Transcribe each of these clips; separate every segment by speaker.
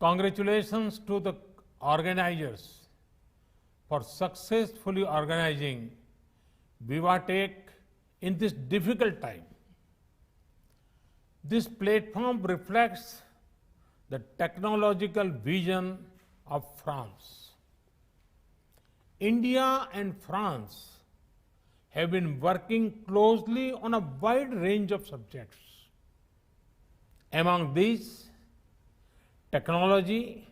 Speaker 1: Congratulations to the organizers for successfully organizing VivaTech in this difficult time. This platform reflects the technological vision of France. India and France have been working closely on a wide range of subjects. Among these, technology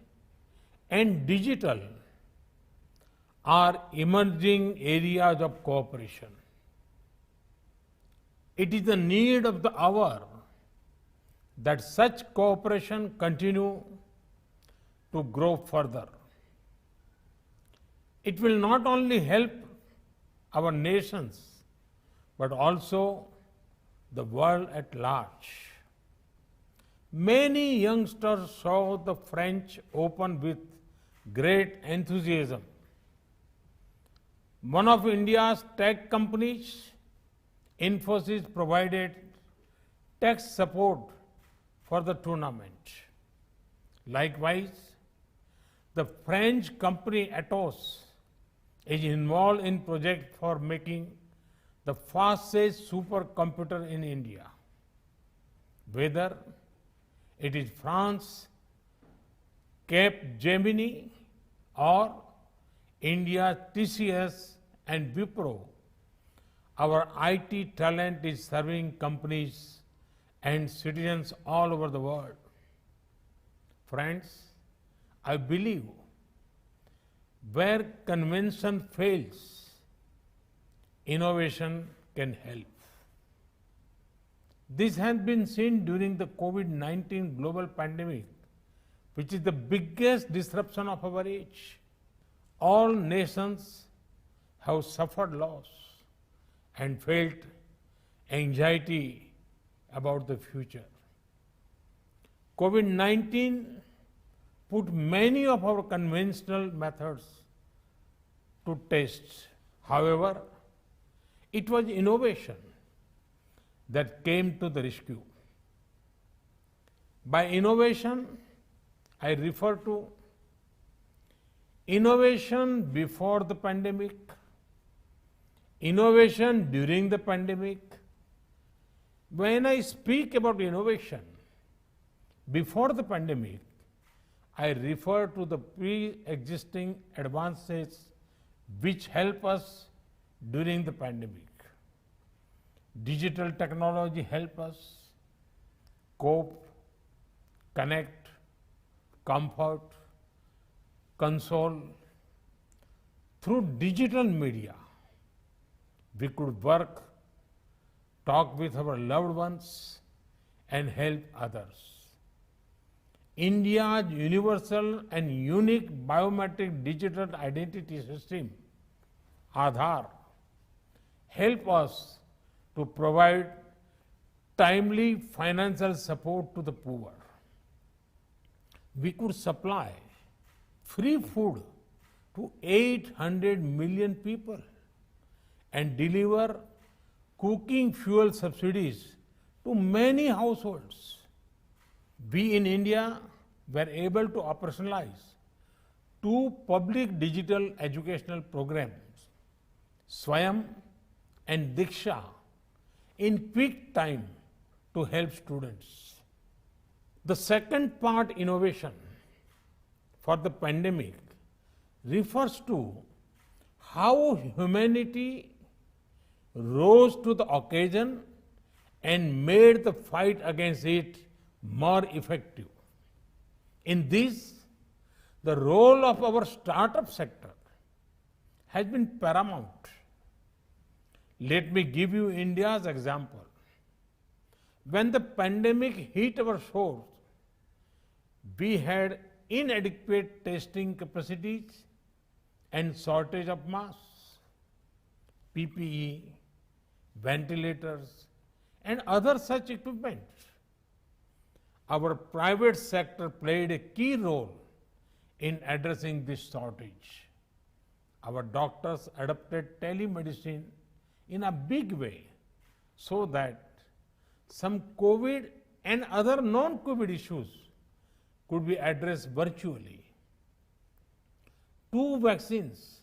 Speaker 1: and digital are emerging areas of cooperation. It is the need of the hour that such cooperation continue to grow further. It will not only help our nations, but also the world at large. Many youngsters saw the French Open with great enthusiasm. One of India's tech companies, Infosys, provided tech support for the tournament. Likewise, the French company Atos is involved in project for making the fastest supercomputer in India. Whether it is France, Capgemini, or India TCS and Wipro, our IT talent is serving companies and citizens all over the world. Friends, I believe where convention fails, innovation can help. This has been seen during the COVID-19 global pandemic, which is the biggest disruption of our age. All nations have suffered loss and felt anxiety about the future. COVID-19 put many of our conventional methods to test. However, it was innovation that came to the rescue. By innovation, I refer to innovation before the pandemic, innovation during the pandemic. When I speak about innovation before the pandemic, I refer to the pre-existing advances which help us during the pandemic. Digital technology help us cope, connect, comfort, console. Through digital media, we could work, talk with our loved ones, and help others. India's universal and unique biometric digital identity system, Aadhaar, help us to provide timely financial support to the poor. We could supply free food to 800 million people and deliver cooking fuel subsidies to many households. We in India were able to operationalize 2 public digital educational programs, Swayam and Diksha, in quick time to help students. The second part, innovation, for the pandemic refers to how humanity rose to the occasion and made the fight against it more effective. In this, the role of our startup sector has been paramount. Let me give you India's example. When the pandemic hit our shores, we had inadequate testing capacities and shortage of masks, PPE, ventilators, and other such equipment. Our private sector played a key role in addressing this shortage. Our doctors adopted telemedicine in a big way so that some COVID and other non-COVID issues could be addressed virtually. 2 vaccines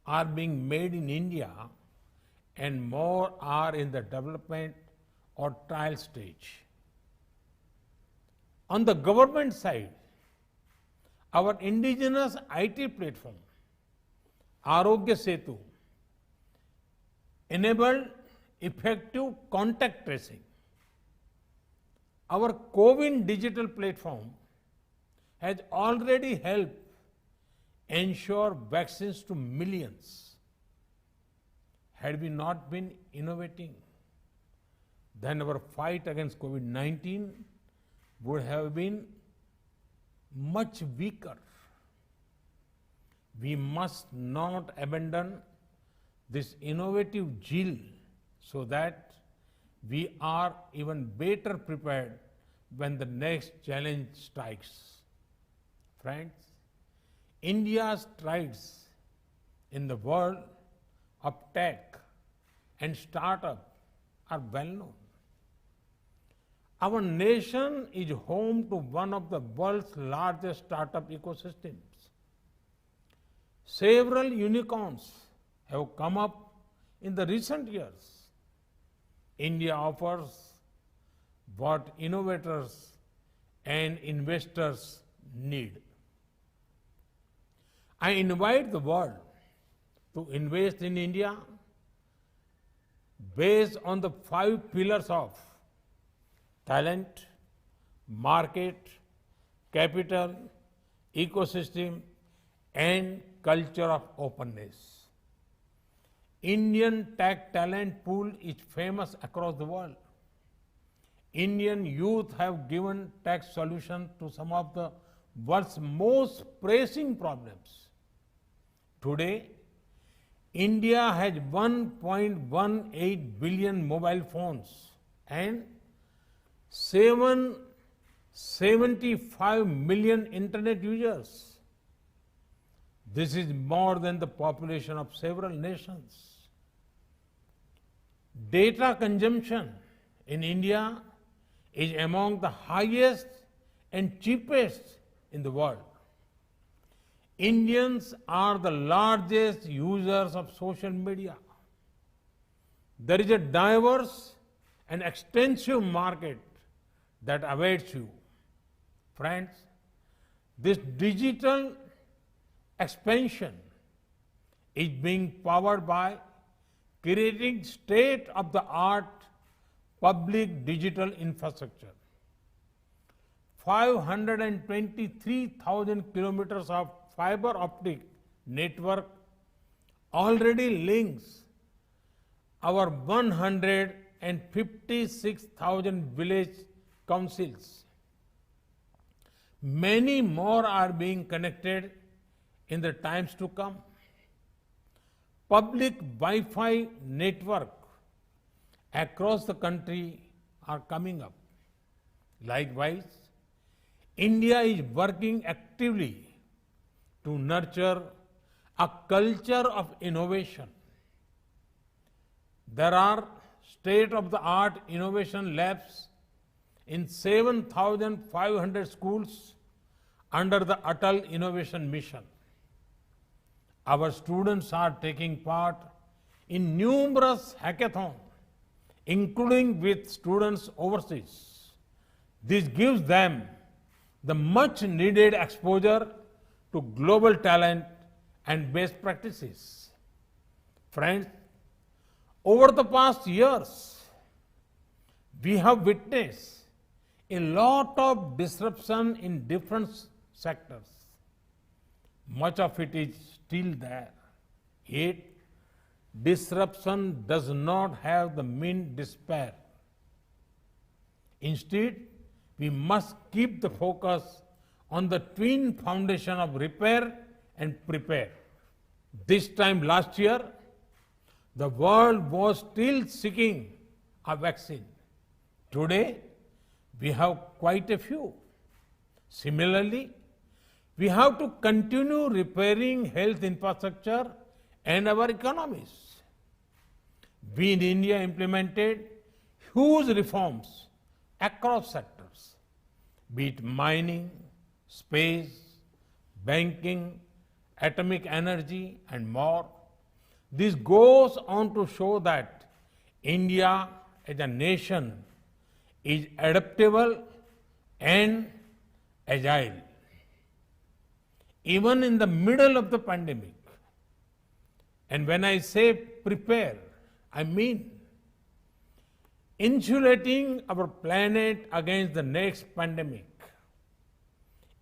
Speaker 1: are being made in India and more are in the development or trial stage. On the government side, our indigenous IT platform, Arogya Setu, enabled effective contact tracing. Our CoWIN digital platform has already helped ensure vaccines to millions. Had we not been innovating, then our fight against COVID-19 would have been much weaker. We must not abandon this innovative zeal so that we are even better prepared when the next challenge strikes. Friends, India's strides in the world of tech and startup are well known. Our nation is home to one of the world's largest startup ecosystems. Several unicorns have come up in the recent years. India offers what innovators and investors need. I invite the world to invest in India based on the 5 pillars of talent, market, capital, ecosystem, and culture of openness. Indian tech talent pool is famous across the world. Indian youth have given tech solutions to some of the world's most pressing problems. Today, India has 1.18 billion mobile phones and 775 million internet users. This is more than the population of several nations. Data consumption in India is among the highest and cheapest in the world. Indians are the largest users of social media. There is a diverse and extensive market that awaits you. Friends, this digital expansion is being powered by creating state-of-the-art public digital infrastructure. 523,000 kilometers of fiber optic network already links our 156,000 village councils. Many more are being connected in the times to come. Public Wi-Fi network across the country are coming up. Likewise, India is working actively to nurture a culture of innovation. There are state-of-the-art innovation labs in 7,500 schools under the Atal Innovation Mission. Our students are taking part in numerous hackathons, including with students overseas. This gives them the much needed exposure to global talent and best practices. Friends, over the past years, we have witnessed a lot of disruption in different sectors. Much of it is still there. Yet, disruption does not have the mean despair. Instead, we must keep the focus on the twin foundation of repair and prepare. This time last year, the world was still seeking a vaccine. Today, we have quite a few. Similarly, we have to continue repairing health infrastructure and our economies. We in India implemented huge reforms across sectors, be it mining, space, banking, atomic energy, and more. This goes on to show that India as a nation is adaptable and agile. Even in the middle of the pandemic, and when I say prepare, I mean insulating our planet against the next pandemic,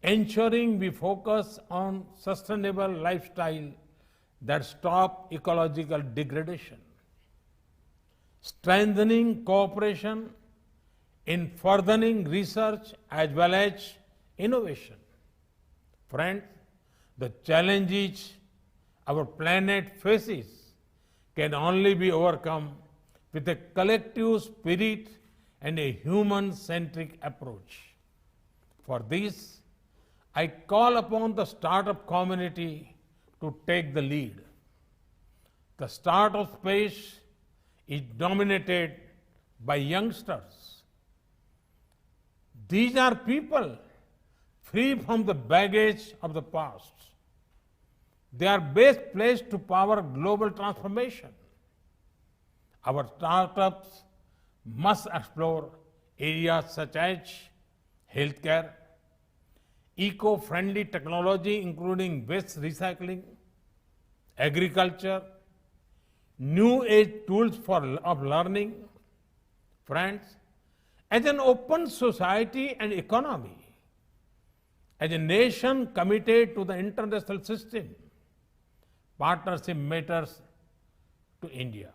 Speaker 1: ensuring we focus on sustainable lifestyle that stop ecological degradation, strengthening cooperation in furthering research as well as innovation. Friends, the challenges our planet faces can only be overcome with a collective spirit and a human-centric approach. For this, I call upon the startup community to take the lead. The startup space is dominated by youngsters. These are people free from the baggage of the past. They are best placed to power global transformation. Our startups must explore areas such as healthcare, eco-friendly technology including waste recycling, agriculture, new age tools of learning. Friends, as an open society and economy, as a nation committed to the international system, partnership matters to India.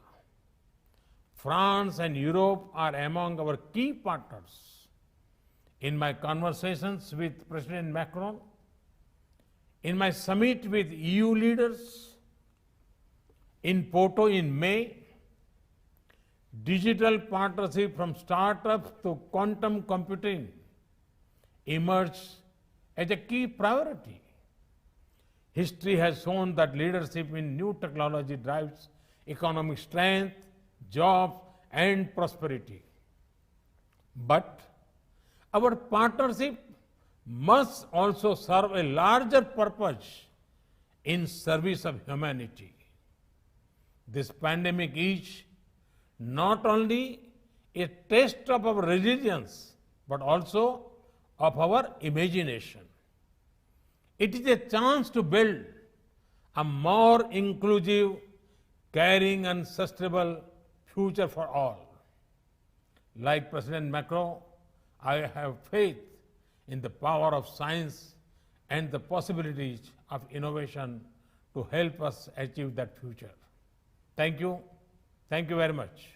Speaker 1: France and Europe are among our key partners. In my conversations with President Macron, in my summit with EU leaders, in Porto in May, digital partnership from startups to quantum computing emerged as a key priority. History has shown that leadership in new technology drives economic strength, jobs, and prosperity. But our partnership must also serve a larger purpose in service of humanity. This pandemic is not only a test of our resilience, but also of our imagination. It is a chance to build a more inclusive, caring and sustainable future for all. Like President Macron, I have faith in the power of science and the possibilities of innovation to help us achieve that future. Thank you. Thank you very much.